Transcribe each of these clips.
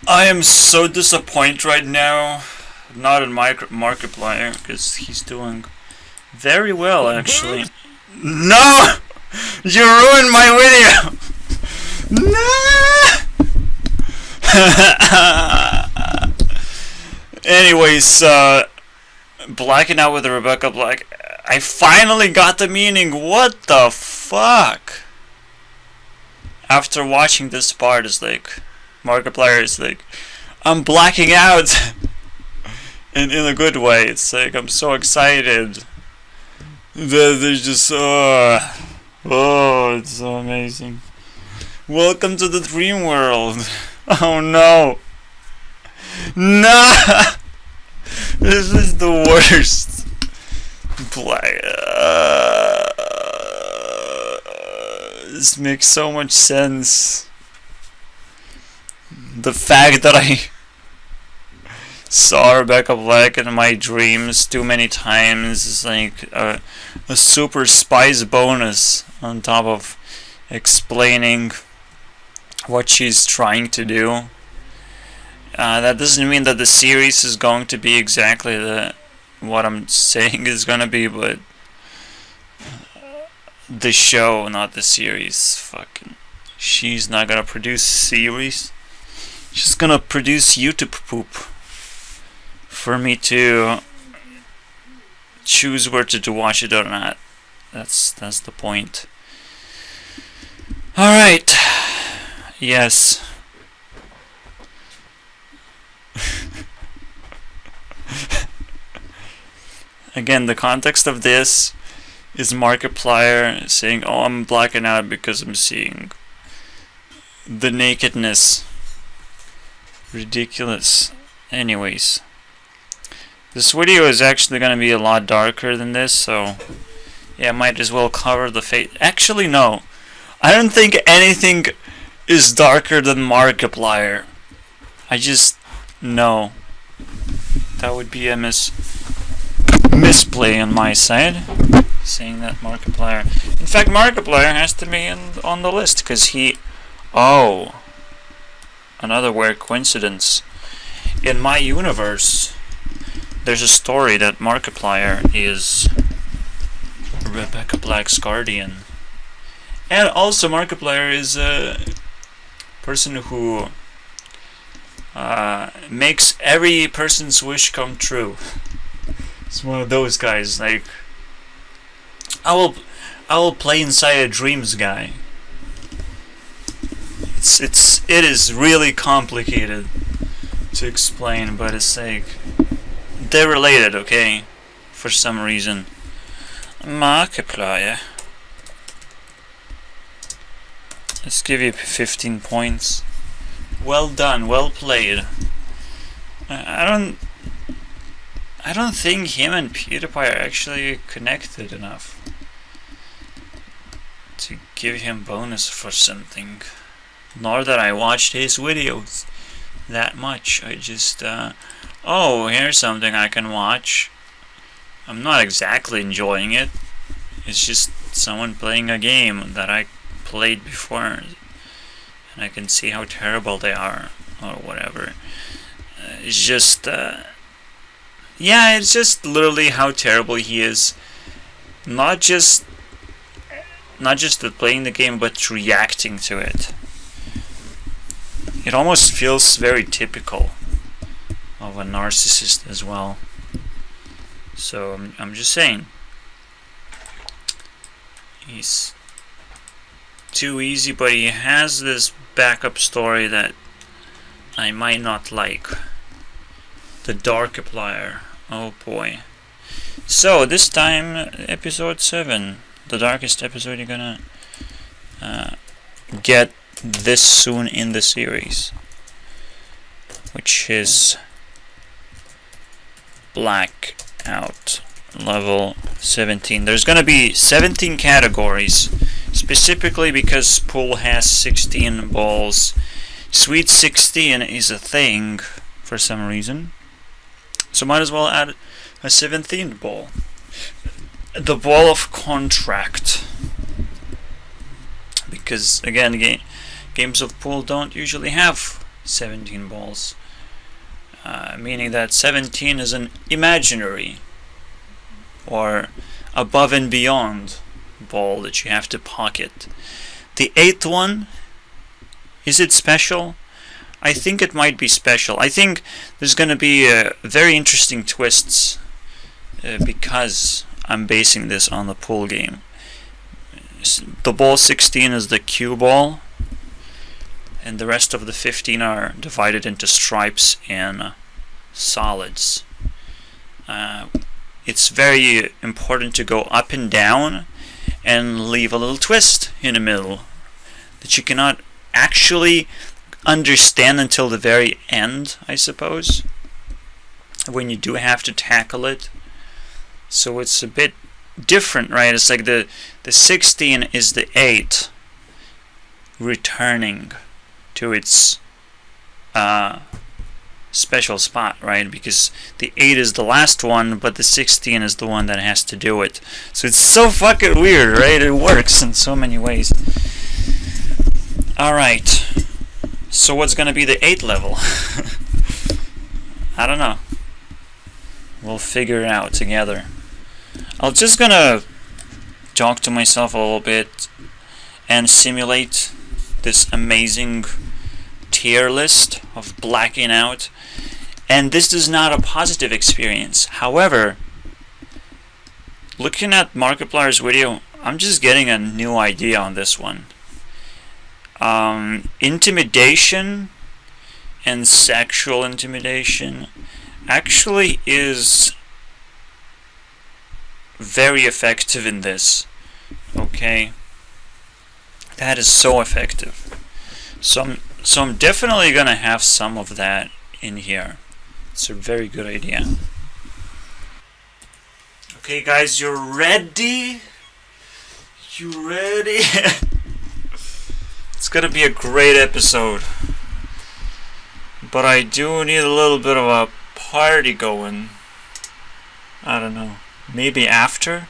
I am so disappointed right now. Not in Markiplier, because he's doing very well actually. No! You ruined my video! No! Anyways, blacking out with Rebecca Black. I finally got the meaning. What the fuck? After watching this part, it's like Markiplier is like, I'm blacking out. In a good way. It's like I'm so excited. There's just it's so amazing. Welcome to the dream world. Oh no. No. This is the worst. This makes so much sense. The fact that I saw Rebecca Black in my dreams too many times is like a super spice bonus on top of explaining what she's trying to do. That doesn't mean that the series is going to be exactly what I'm saying is gonna be, but the show, not the series. Fucking, she's not gonna produce series. She's gonna produce YouTube poop for me to choose whether to watch it or not. That's the point. Alright. Yes. Again, the context of this is Markiplier saying, oh, I'm blacking out because I'm seeing the nakedness. Ridiculous. Anyways. This video is actually going to be a lot darker than this, so yeah, I might as well cover the face. Actually, no. I don't think anything is darker than Markiplier. I just... no. That would be a misplay on my side, saying that Markiplier... In fact, Markiplier has to be on the list, because he... Oh. Another weird coincidence. In my universe, there's a story that Markiplier is Rebecca Black's guardian. And also Markiplier is a person who makes every person's wish come true. It's one of those guys, like, I will play inside a dreams guy. It is really complicated to explain, but it's like they're related, okay? For some reason. Markiplier. Let's give you 15 points. Well done, well played. I don't think him and PewDiePie are actually connected enough to give him bonus for something. Nor that I watched his videos that much. I just, oh, here's something I can watch. I'm not exactly enjoying it. It's just someone playing a game that I played before, and I can see how terrible they are, or whatever. It's just, yeah, it's just literally how terrible he is. Not just at playing the game, but reacting to it. It almost feels very typical of a narcissist as well. So I'm just saying, he's too easy, but he has this backup story that I might not like. The Darkiplier. Oh boy. So this time, episode 7, the darkest episode you're gonna get this soon in the series, which is Blackout level 17. There's gonna be 17 categories, specifically because pool has 16 balls. Sweet 16 is a thing for some reason, so might as well add a 17th ball. The ball of contract, because again, games of pool don't usually have 17 balls. Meaning that 17 is an imaginary or above and beyond ball that you have to pocket. The 8th one, is it special? I think it might be special. I think there's going to be very interesting twists because I'm basing this on the pool game. The ball 16 is the cue ball, and the rest of the 15 are divided into stripes and solids. It's very important to go up and down and leave a little twist in the middle that you cannot actually understand until the very end, I suppose, when you do have to tackle it. So it's a bit different, right? It's like the 16 is the 8 returning to its special spot, right? Because the 8 is the last one, but the 16 is the one that has to do it. So it's so fucking weird, right? It works in so many ways. Alright. So what's gonna be the 8th level? I don't know. We'll figure it out together. I'm just gonna talk to myself a little bit and simulate this amazing tier list of blacking out. And this is not a positive experience. However, looking at Markiplier's video, I'm just getting a new idea on this one. Intimidation and sexual intimidation actually is very effective in this. Okay, that is so effective. So I'm definitely gonna have some of that in here. It's a very good idea. Okay, guys, you're ready? You ready? It's gonna be a great episode, but I do need a little bit of a party going. I don't know, maybe after?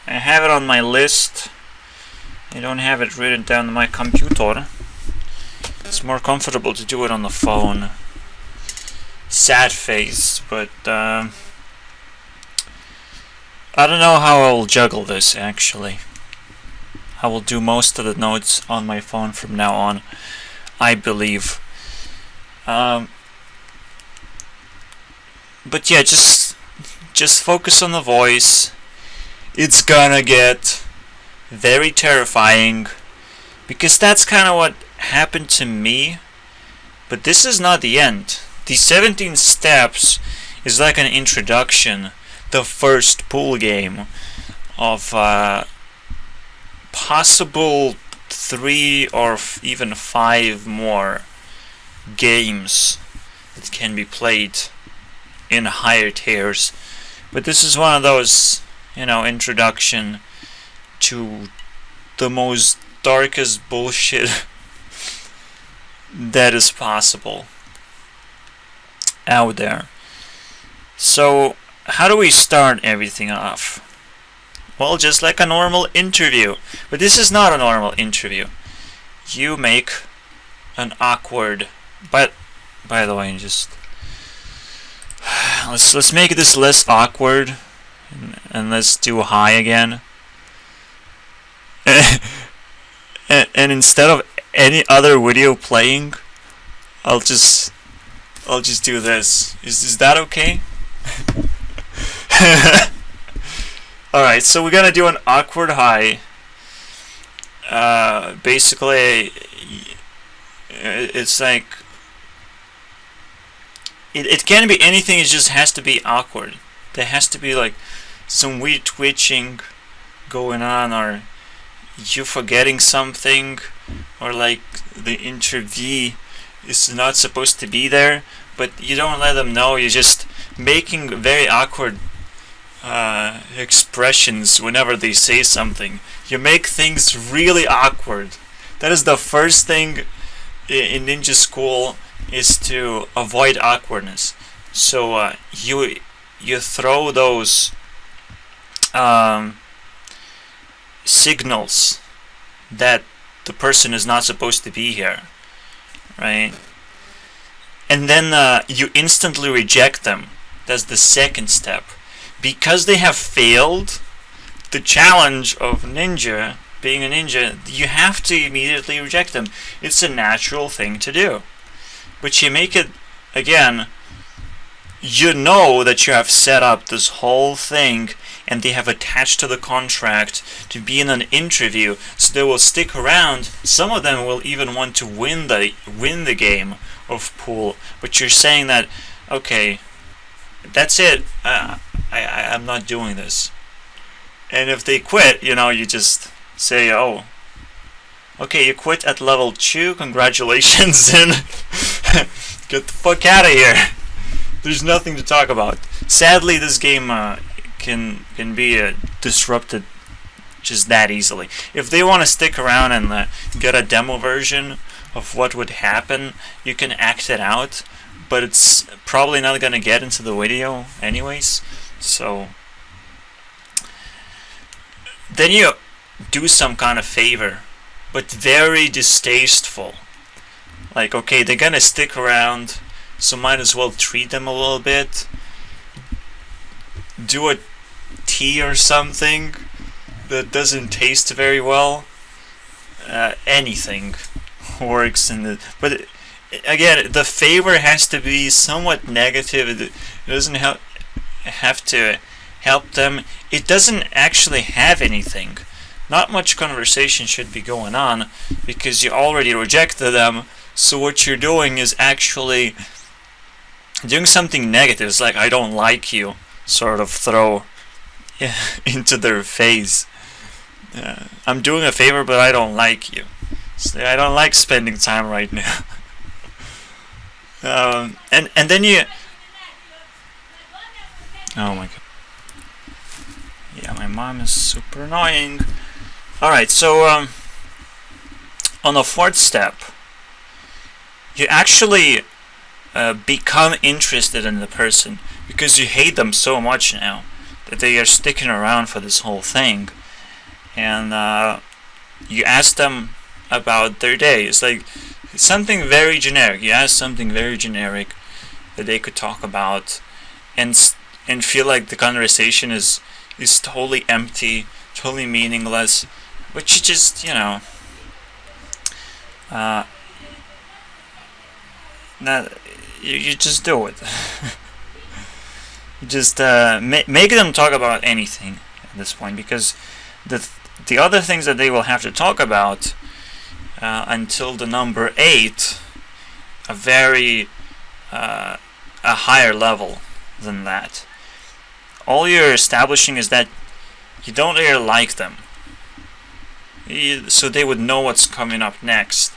I have it on my list. I don't have it written down on my computer. It's more comfortable to do it on the phone. Sad face, but I don't know how I'll juggle this actually. I will do most of the notes on my phone from now on, I believe. But yeah, just focus on the voice. It's gonna get very terrifying, because that's kind of what happened to me. But this is not the end. The 17 steps is like an introduction, the first pool game of possible 3 or even 5 more games that can be played in higher tiers. But this is one of those, introduction to the most darkest bullshit that is possible out there. So how do we start everything off? Well, just like a normal interview. But this is not a normal interview. You make an awkward... But, by the way, just... Let's make this less awkward. And let's do high again. And instead of any other video playing, I'll just do this. Is that okay? Alright, so we're gonna do an awkward high. Basically, it's like... It can't be anything, it just has to be awkward. There has to be like some weird twitching going on, or you forgetting something, or like the interviewee is not supposed to be there, but you don't let them know. You're just making very awkward expressions whenever they say something. You make things really awkward. That is the first thing in ninja school, is to avoid awkwardness. So you throw those signals that the person is not supposed to be here. right? And then you instantly reject them. That's the second step. Because they have failed the challenge of being a ninja, you have to immediately reject them. It's a natural thing to do. But you make it, again, you know that you have set up this whole thing and they have attached to the contract to be in an interview, so they will stick around. Some of them will even want to win the game of pool. But you're saying that, okay, that's it, I'm not doing this. And if they quit, you just say, oh, okay, you quit at level 2, congratulations, and get the fuck out of here. There's nothing to talk about. Sadly, this game can be disrupted just that easily. If they want to stick around and get a demo version of what would happen, you can act it out, but it's probably not going to get into the video anyways. So then you do some kind of favor, but very distasteful. Like, okay, they're going to stick around, so might as well treat them a little bit. Do a tea or something that doesn't taste very well. Anything works in the... But again, the favor has to be somewhat negative. It doesn't have to help them. It doesn't actually have anything. Not much conversation should be going on because you already rejected them. So what you're doing is actually doing something negative. It's like, I don't like you, sort of throw into their face. I'm doing a favor, but I don't like you. So I don't like spending time right now. And then you... Oh my god. Yeah, my mom is super annoying. Alright, so on the fourth step, you actually become interested in the person because you hate them so much now that they are sticking around for this whole thing. And you ask them about their day. It's like something very generic. You ask something very generic that they could talk about and feel like the conversation is totally empty, totally meaningless, but you just, you just do it. You just make them talk about anything at this point, because the other things that they will have to talk about until the number 8 are very a higher level than that. All you're establishing is that you don't really like them, so they would know what's coming up next,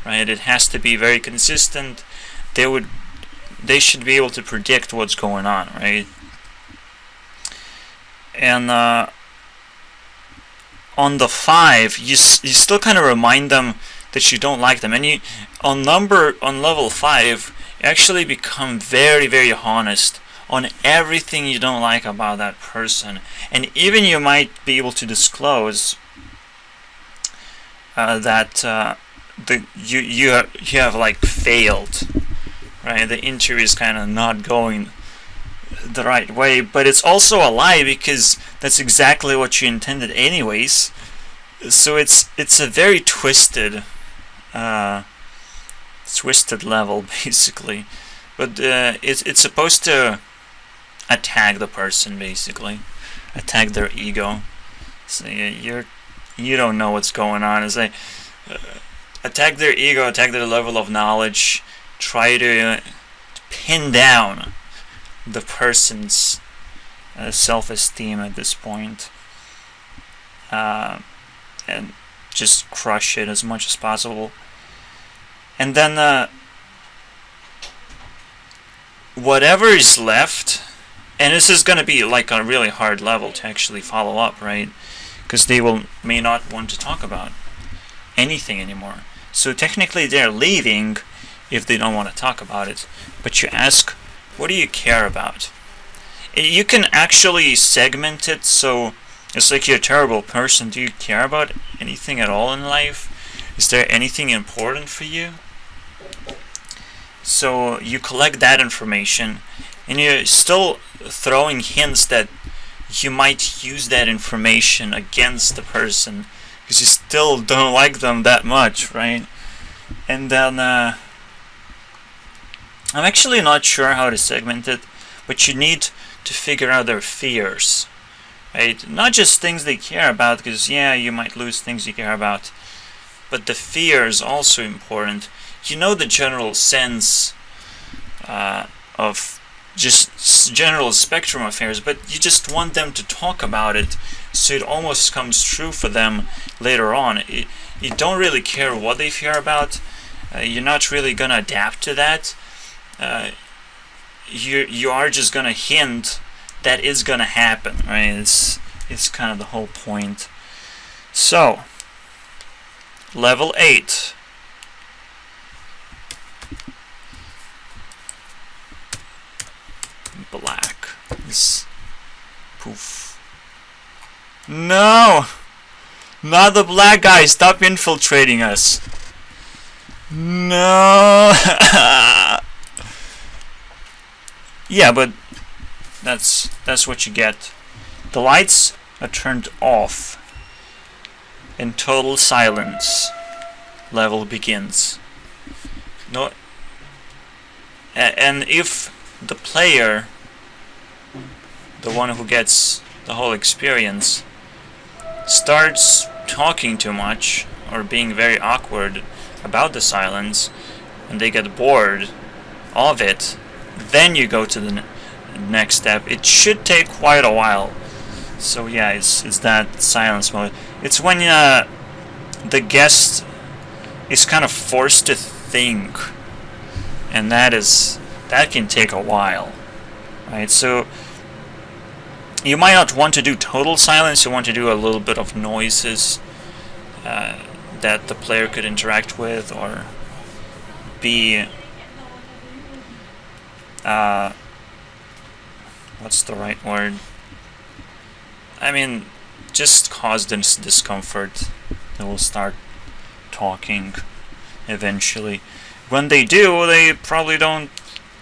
right? It has to be very consistent. They should be able to predict what's going on, right? And on the 5, you still kind of remind them that you don't like them, and you on level 5, you actually become very, very honest on everything you don't like about that person, and even you might be able to disclose that you have like failed, right? The interview is kind of not going the right way, but it's also a lie because that's exactly what you intended anyways. So it's a very twisted level basically, but it's supposed to attack the person, basically attack their ego. So you don't know what's going on. It's like attack their ego, attack their level of knowledge, try to pin down the person's self-esteem at this point, and just crush it as much as possible. And then whatever is left, and this is going to be like a really hard level to actually follow up, right? Because they may not want to talk about anything anymore. So technically they're leaving if they don't want to talk about it. But you ask, what do you care about? You can actually segment it, so it's like you're a terrible person. Do you care about anything at all in life? Is there anything important for you? So you collect that information, and you're still throwing hints that you might use that information against the person because you still don't like them that much, right? And then I'm actually not sure how to segment it, but you need to figure out their fears, right? Not just things they care about, because yeah, you might lose things you care about, but the fear is also important. You know the general sense of just general spectrum of fears, but you just want them to talk about it, so it almost comes true for them later on. You don't really care what they fear about. You're not really gonna adapt to that. You are just gonna hint that is gonna happen, right? It's kind of the whole point. So, level 8. Black. This poof. No! Not the black guy! Stop infiltrating us! No! Yeah, but that's what you get. The lights are turned off. In total silence. Level begins. No. And if the player, the one who gets the whole experience, starts talking too much or being very awkward about the silence, and they get bored of it, then you go to the next step. It should take quite a while. So yeah, it's that silence mode. It's when the guest is kind of forced to think, and that can take a while, right? So you might not want to do total silence. You want to do a little bit of noises that the player could interact with, or be what's the right word? I mean, just cause them discomfort. They will start talking eventually. When they do, they probably don't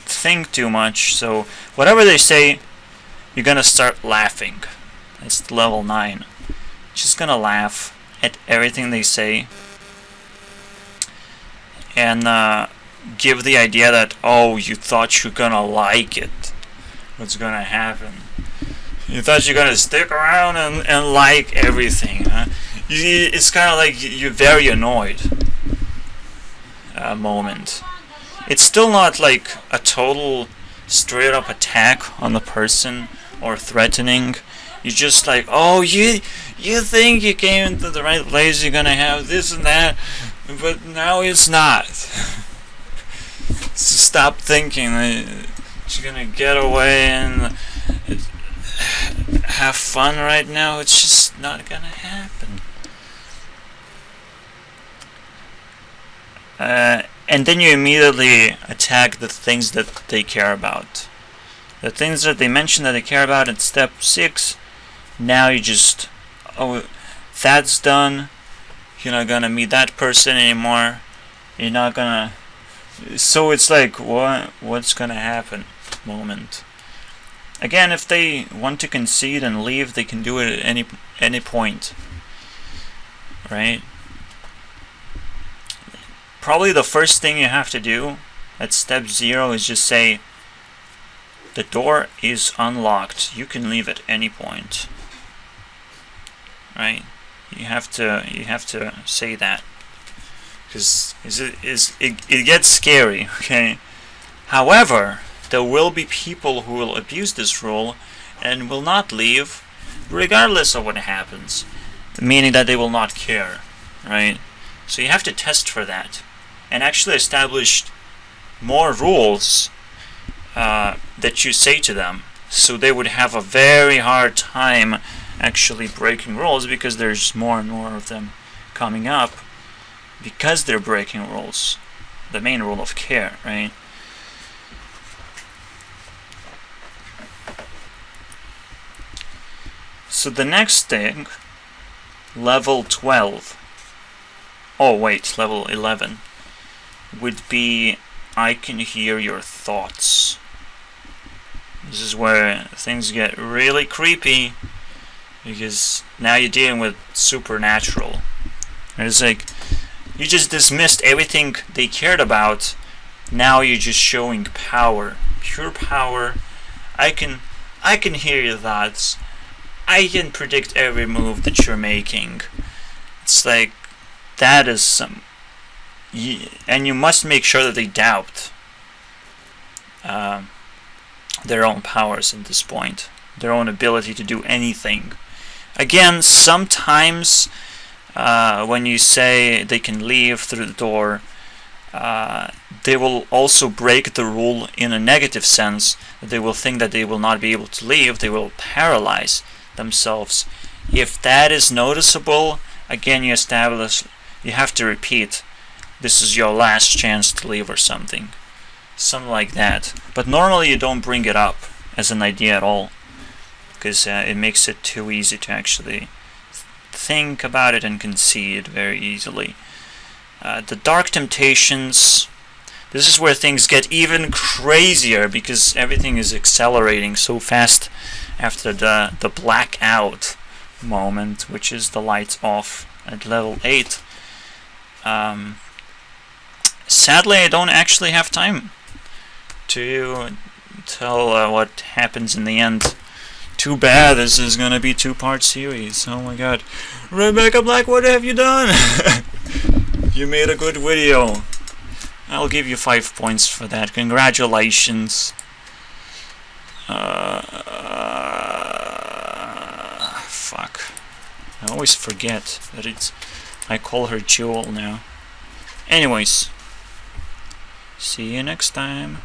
think too much, so whatever they say, you're gonna start laughing. It's level 9. Just gonna laugh at everything they say, and give the idea that, oh, you thought you're gonna like it. What's gonna happen? You thought you're gonna stick around and like everything, huh? It's kind of like you're very annoyed moment. It's still not like a total straight up attack on the person or threatening. You're just like, oh, you think you came into the right place, you're gonna have this and that, but now it's not. So stop thinking that you're gonna get away and have fun right now. It's just not gonna happen. And then you immediately attack the things that they care about. The things that they mention that they care about in step 6, now you just, oh, that's done. You're not gonna meet that person anymore. You're not gonna. So it's like, what's gonna happen moment. Again, if they want to concede and leave, they can do it at any point, right? Probably the first thing you have to do at step 0 is just say, the door is unlocked. You can leave at any point, right? You have to say that, because it gets scary, okay? However, there will be people who will abuse this rule and will not leave regardless of what happens, meaning that they will not care, right? So you have to test for that and actually establish more rules that you say to them, so they would have a very hard time actually breaking rules, because there's more and more of them coming up because they're breaking rules, the main rule of care, right? So the next thing, level 12, oh wait, level 11, would be I can hear your thoughts. This is where things get really creepy, because now you're dealing with supernatural. It's like you just dismissed everything they cared about. Now you're just showing power, pure power. I can hear your thoughts. I can predict every move that you're making. It's like that is some, and you must make sure that they doubt their own powers at this point, their own ability to do anything. Again, sometimes when you say they can leave through the door, they will also break the rule in a negative sense. They will think that they will not be able to leave. They will paralyze themselves. If that is noticeable, again, you have to repeat, this is your last chance to leave or something. Something like that. But normally you don't bring it up as an idea at all, because it makes it too easy to actually think about it and concede very easily. The dark temptations, this is where things get even crazier, because everything is accelerating so fast after the blackout moment, which is the lights off at level 8. Sadly, I don't actually have time to tell what happens in the end. Too bad, this is gonna be 2-part series. Oh my god. Rebecca Black, what have you done? You made a good video. I'll give you 5 points for that. Congratulations. Fuck. I always forget that I call her Jewel now. Anyways. See you next time.